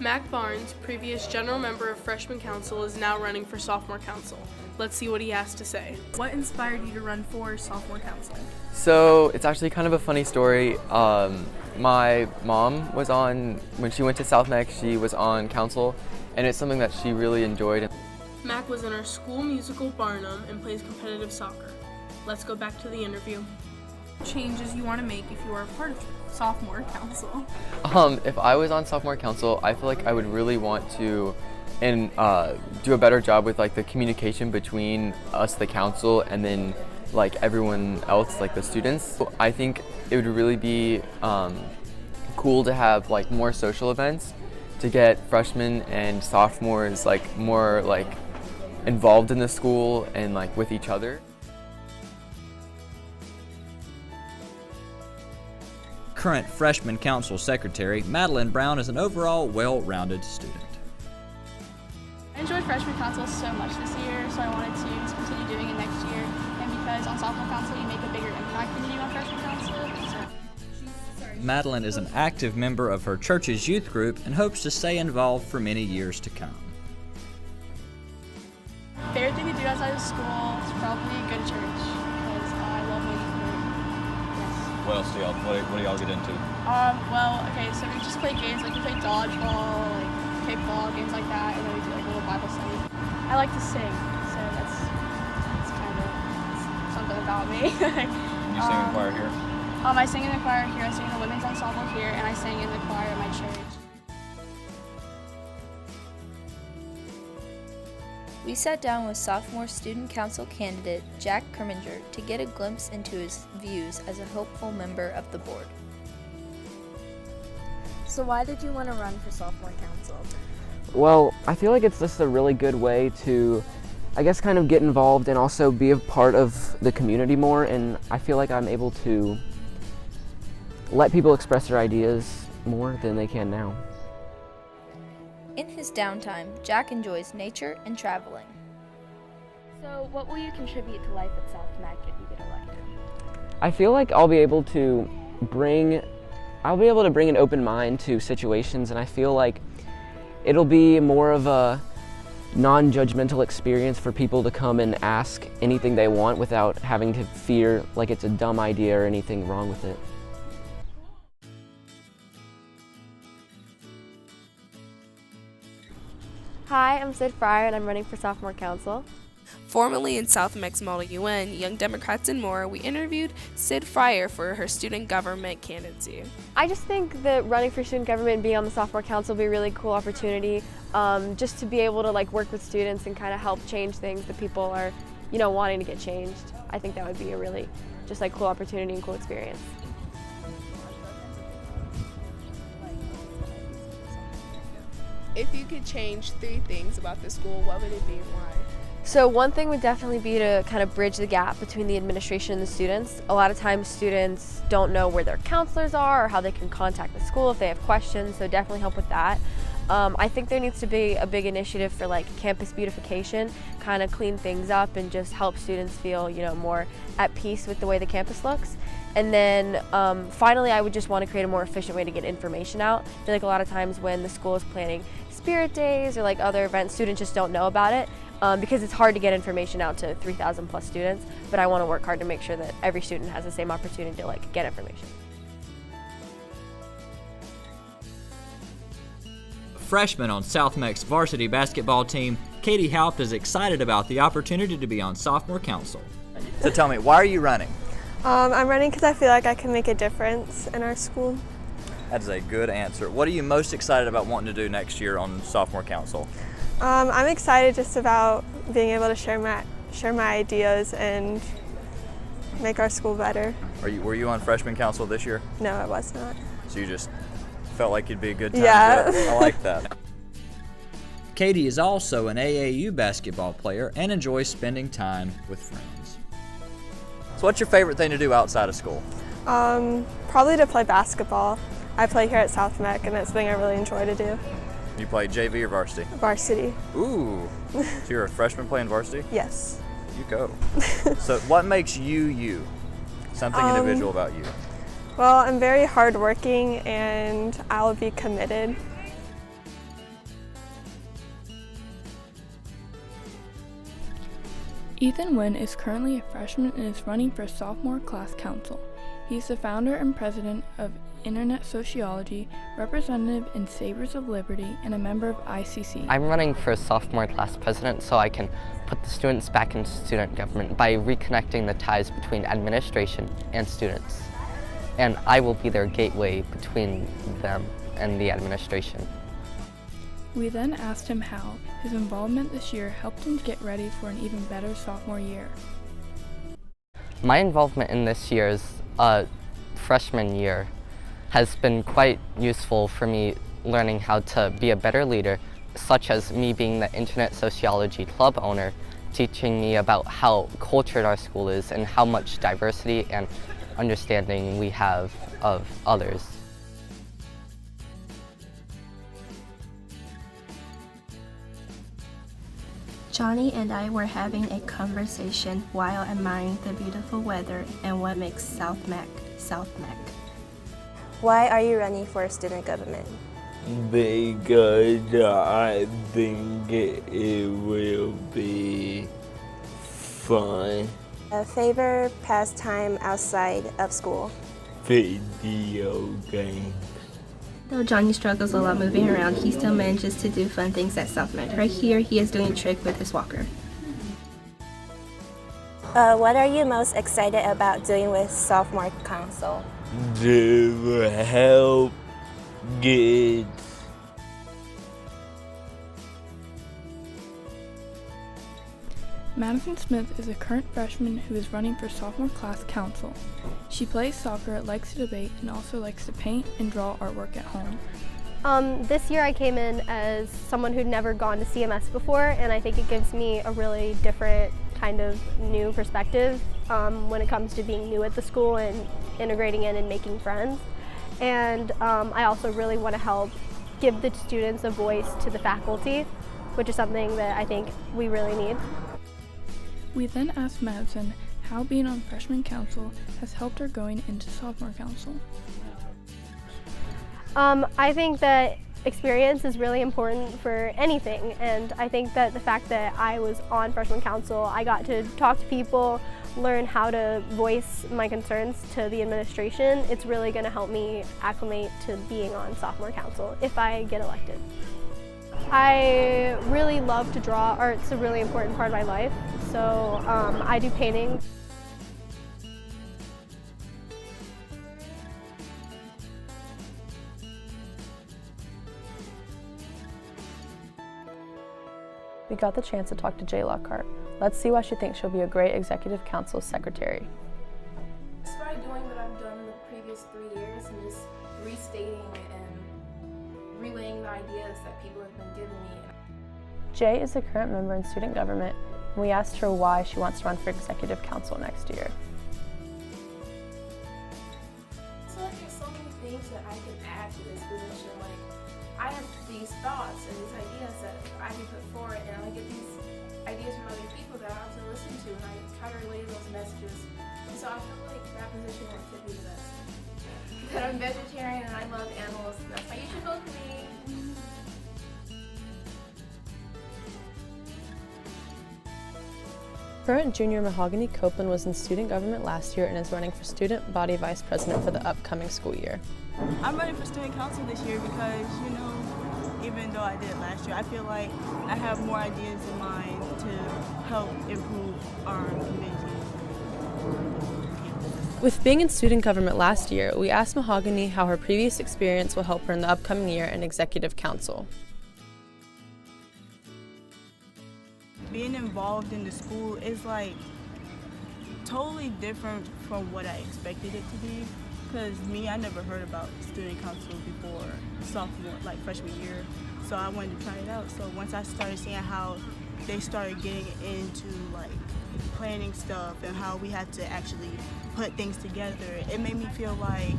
Mac Barnes, previous general member of Freshman Council, is now running for Sophomore Council. Let's see what he has to say. What inspired you to run for Sophomore Council? So it's actually kind of a funny story. My mom was when she went to South Mex, she was on council, and it's something that she really enjoyed. Mac was in our school musical Barnum and plays competitive soccer. Let's go back to the interview. Changes you want to make if you are a part of Sophomore Council? If I was on Sophomore Council, I feel like I would really want to do a better job with like the communication between us, the council, and then like everyone else, like the students. I think it would really be cool to have like more social events to get freshmen and sophomores like more like involved in the school and like with each other. Current Freshman Council Secretary Madeline Brown is an overall well-rounded student. I enjoyed Freshman Council so much this year, so I wanted to just continue doing it next year. And because on Sophomore Council you make a bigger impact than you do on Freshman Council. Madeline is an active member of her church's youth group and hopes to stay involved for many years to come. Favorite thing to do outside of school is probably go to church because I love my youth group. Yes. What else what do y'all get into? Well, okay, so we just play games like we play dodgeball, like kickball, games like that, and then we do like a little Bible study. I like to sing, so that's kind of something about me. You sing in choir here? I sing in the choir here, I sing in the women's ensemble here, and I sing in the choir at my church. We sat down with sophomore student council candidate Jack CRIMINGER to get a glimpse into his views as a hopeful member of the board. So why did you want to run for Sophomore Council? Well, I feel like it's just a really good way to, I guess, kind of get involved and also be a part of the community more, and I feel like I'm able to let people express their ideas more than they can now. In his downtime, Jack enjoys nature and traveling. So what will you contribute to life at South Mac if you get elected? I feel like I'll be able to bring an open mind to situations, and I feel like it'll be more of a non-judgmental experience for people to come and ask anything they want without having to fear like it's a dumb idea or anything wrong with it. Hi, I'm Sid Fryer and I'm running for Sophomore Council. Formerly in South Mex Model UN, Young Democrats and More, we interviewed Sid Fryer for her student government candidacy. I just think that running for student government and being on the Sophomore Council will be a really cool opportunity just to be able to like work with students and kind of help change things that people are, wanting to get changed. I think that would be a really just like cool opportunity and cool experience. If you could change 3 things about the school, what would it be and why? So one thing would definitely be to kind of bridge the gap between the administration and the students. A lot of times students don't know where their counselors are or how they can contact the school if they have questions, so definitely help with that. I think there needs to be a big initiative for like campus beautification, kind of clean things up and just help students feel, more at peace with the way the campus looks. And then finally, I would just want to create a more efficient way to get information out. I feel like a lot of times when the school is planning spirit days or like other events, students just don't know about it because it's hard to get information out to 3,000 plus students, but I want to work hard to make sure that every student has the same opportunity to like get information. Freshman on South Mex varsity basketball team, Katie Haupt is excited about the opportunity to be on Sophomore Council. So tell me, why are you running? I'm running because I feel like I can make a difference in our school. That is a good answer. What are you most excited about wanting to do next year on Sophomore Council? I'm excited just about being able to share my ideas and make our school better. Were you on Freshman Council this year? No, I was not. So you just felt like it'd be a good time? Yeah. I like that. Katie is also an AAU basketball player and enjoys spending time with friends. So what's your favorite thing to do outside of school? Probably to play basketball. I play here at South Mex and it's something I really enjoy to do. You play JV or varsity? Varsity. Ooh, so you're a freshman playing varsity? Yes. You go. So what makes you? Something individual about you? Well, I'm very hardworking and I'll be committed. Ethan Wynn is currently a freshman and is running for sophomore class council. He's the founder and president of Internet Sociology, representative in Savers of Liberty, and a member of ICC. I'm running for sophomore class president so I can put the students back into student government by reconnecting the ties between administration and students. And I will be their gateway between them and the administration. We then asked him how his involvement this year helped him to get ready for an even better sophomore year. My involvement in this year's freshman year has been quite useful for me learning how to be a better leader, such as me being the Internet Sociology Club owner, teaching me about how cultured our school is and how much diversity and understanding we have of others. Johnny and I were having a conversation while admiring the beautiful weather and what makes South Mac, South Mac. Why are you running for student government? Because I think it will be fun. A favorite pastime outside of school? Video games. Though Johnny struggles a lot moving around, he still manages to do fun things at South Mac. Right here, he is doing a trick with his walker. What are you most excited about doing with Sophomore Council? To help kids. Madison Smith is a current freshman who is running for sophomore class council. She plays soccer, likes to debate, and also likes to paint and draw artwork at home. This year I came in as someone who'd never gone to CMS before, and I think it gives me a really different kind of new perspective when it comes to being new at the school and integrating in and making friends. And I also really want to help give the students a voice to the faculty, which is something that I think we really need. We then asked Madison how being on freshman council has helped her going into sophomore council. I think that experience is really important for anything, and I think that the fact that I was on freshman council, I got to talk to people, learn how to voice my concerns to the administration. It's really going to help me acclimate to being on sophomore council if I get elected. I really love to draw. Art's a really important part of my life, so I do painting. We got the chance to talk to Jay Lockhart. Let's see why she thinks she'll be a great executive council secretary. Just by doing what I've done the previous 3 years and just restating and relaying the ideas that people have been giving me. Jay is a current member in student government, and we asked her why she wants to run for executive council next year. So there's so many things that I can add to this position. Like, I have these thoughts and these ideas that I can put forward, and I get these ideas from other people that I also listen to, and I try to relay those messages. And so I feel like that position would fit me the best. That I'm vegetarian and I love animals, and that's why you should vote for me. Current junior Mahogany Copeland was in student government last year and is running for student body vice president for the upcoming school year. I'm running for student council this year because, you know, even though I did it last year, I feel like I have more ideas in mind to help improve our community. With being in student government last year, we asked Mahogany how her previous experience will help her in the upcoming year in executive council. Being involved in the school is like totally different from what I expected it to be. Because me, I never heard about student council before freshman year, so I wanted to try it out. So once I started seeing how they started getting into like planning stuff and how we had to actually put things together, it made me feel like,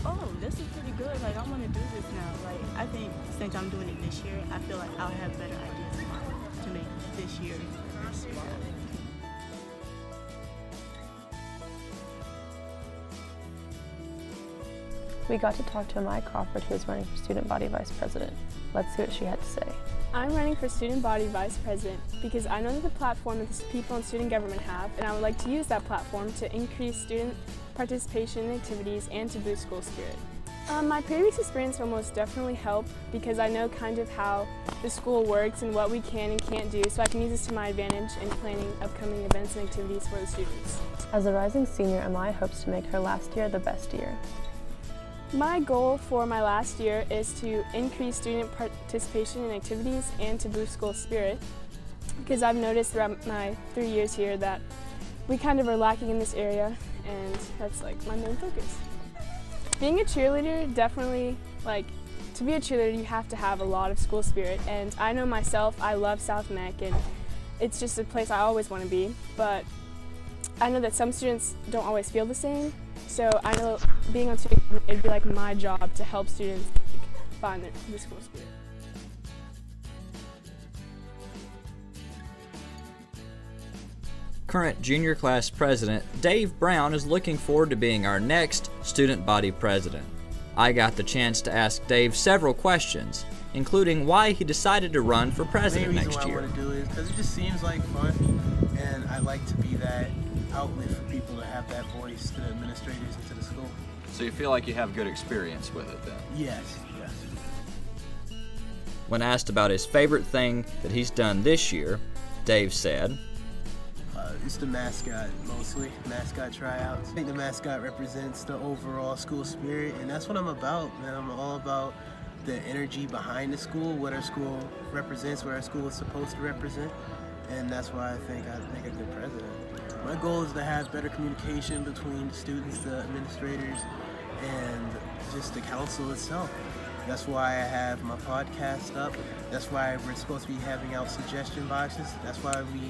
oh, this is pretty good. Like, I want to do this now. Like, I think since I'm doing it this year, I feel like I'll have better ideas in mind to make this year. We got to talk to Amaya Crawford, who is running for student body vice president. Let's see what she had to say. I'm running for Student Body Vice President because I know that the platform that the people in student government have, and I would like to use that platform to increase student participation in activities and to boost school spirit. My previous experience will most definitely help because I know kind of how the school works and what we can and can't do, so I can use this to my advantage in planning upcoming events and activities for the students. As a rising senior, Amaya hopes to make her last year the best year. My goal for my last year is to increase student participation in activities and to boost school spirit because I've noticed throughout my 3 years here that we kind of are lacking in this area, and that's like my main focus. Being a cheerleader, definitely, to be a cheerleader you have to have a lot of school spirit, and I know myself, I love South Mech and it's just a place I always want to be, but I know that some students don't always feel the same, so I know being on student government, it'd be like my job to help students find the school spirit. Current junior class president Dave Brown is looking forward to being our next student body president. I got the chance to ask Dave several questions, including why he decided to run for president next year. The main reason why I want to do it is because it just seems like fun, and I like to be that outlet for people to have that voice to the administrators and to the school. So you feel like you have good experience with it then? Yes, yes. When asked about his favorite thing that he's done this year, Dave said, It's the mascot, mostly, mascot tryouts. I think the mascot represents the overall school spirit, and that's what I'm about, man. I'm all about the energy behind the school, what our school represents, what our school is supposed to represent, and that's why I think I'd make a good president. My goal is to have better communication between the students, the administrators, and just the council itself. That's why I have my podcast up. That's why we're supposed to be having out suggestion boxes. That's why we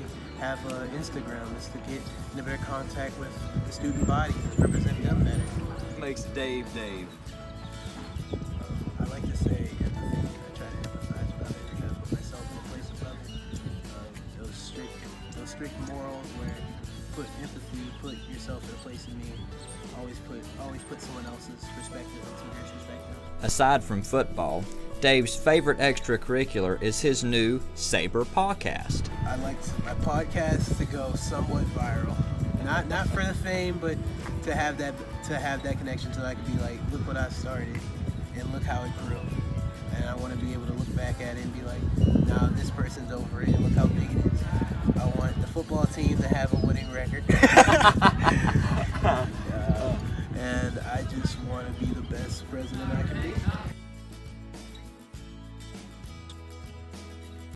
have Instagram, is to get in a better contact with the student body, represent them better. What makes Dave Dave? I like to say empathy. I try to emphasize about it, try to put myself in the place of others. Those strict morals where put empathy, put yourself in a place of me. Always put someone else's perspective into your perspective. Aside from football, Dave's favorite extracurricular is his new Saber podcast. I like my podcast to go somewhat viral. Not for the fame, but to have that connection so I can be like, look what I started and look how it grew. And I want to be able to look back at it and be like, nah, this person's over it and look how big